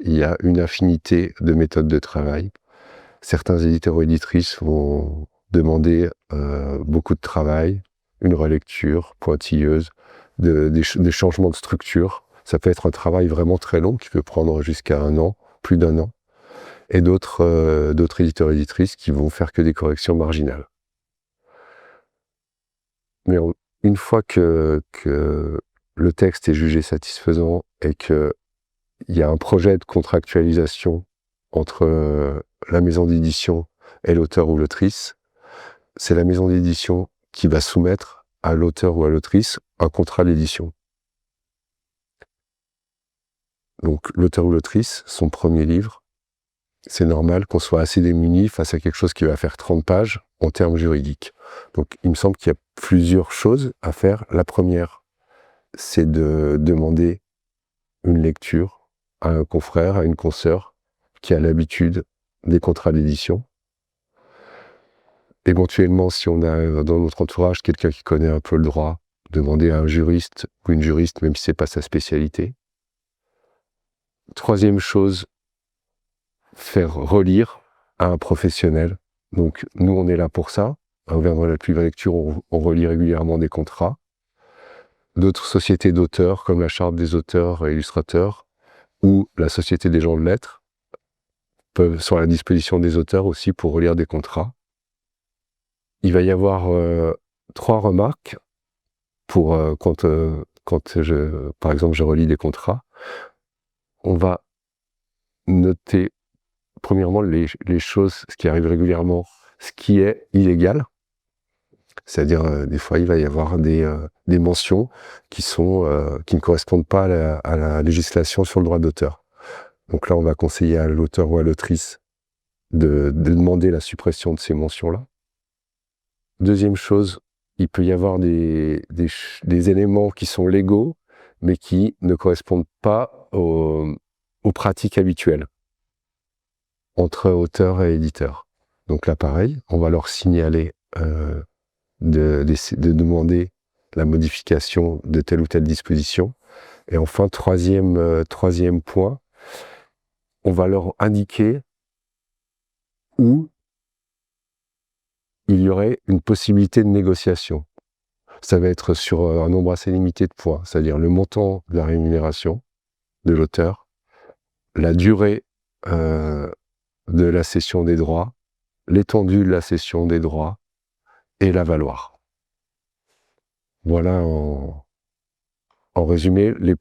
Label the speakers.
Speaker 1: il y a une infinité de méthodes de travail. Certains éditeurs ou éditrices vont demander beaucoup de travail, une relecture pointilleuse, des changements de structure. Ça peut être un travail vraiment très long qui peut prendre jusqu'à 1 an, plus d'1 an. Et d'autres éditeurs et éditrices qui vont faire que des corrections marginales. Mais une fois que le texte est jugé satisfaisant et qu'il y a un projet de contractualisation entre la maison d'édition et l'auteur ou l'autrice, c'est la maison d'édition qui va soumettre à l'auteur ou à l'autrice un contrat d'édition. Donc l'auteur ou l'autrice, son premier livre, c'est normal qu'on soit assez démuni face à quelque chose qui va faire 30 pages en termes juridiques. Donc il me semble qu'il y a plusieurs choses à faire. La première, c'est de demander une lecture à un confrère, à une consoeur qui a l'habitude des contrats d'édition. Éventuellement, si on a dans notre entourage quelqu'un qui connaît un peu le droit, demander à un juriste ou une juriste, même si c'est pas sa spécialité. Troisième chose, faire relire à un professionnel. Donc nous, on est là pour ça. Au Verdun la Pluie Lecture, on relit régulièrement des contrats. D'autres sociétés d'auteurs, comme la Charte des auteurs et illustrateurs, ou la Société des gens de lettres, sont à la disposition des auteurs aussi pour relire des contrats. Il va y avoir 3 remarques pour quand par exemple, je relis des contrats. On va noter, premièrement, les choses, ce qui arrive régulièrement, ce qui est illégal. C'est-à-dire, des fois, il va y avoir des mentions qui ne correspondent pas à la législation sur le droit d'auteur. Donc là, on va conseiller à l'auteur ou à l'autrice de demander la suppression de ces mentions-là. Deuxième chose, il peut y avoir des éléments qui sont légaux, mais qui ne correspondent pas aux pratiques habituelles entre auteurs et éditeurs. Donc là, pareil, on va leur signaler de demander la modification de telle ou telle disposition. Et enfin, troisième point, on va leur indiquer où il y aurait une possibilité de négociation. Ça va être sur un nombre assez limité de points, c'est-à-dire le montant de la rémunération de l'auteur, la durée de la cession des droits, l'étendue de la cession des droits et la valoir. Voilà en résumé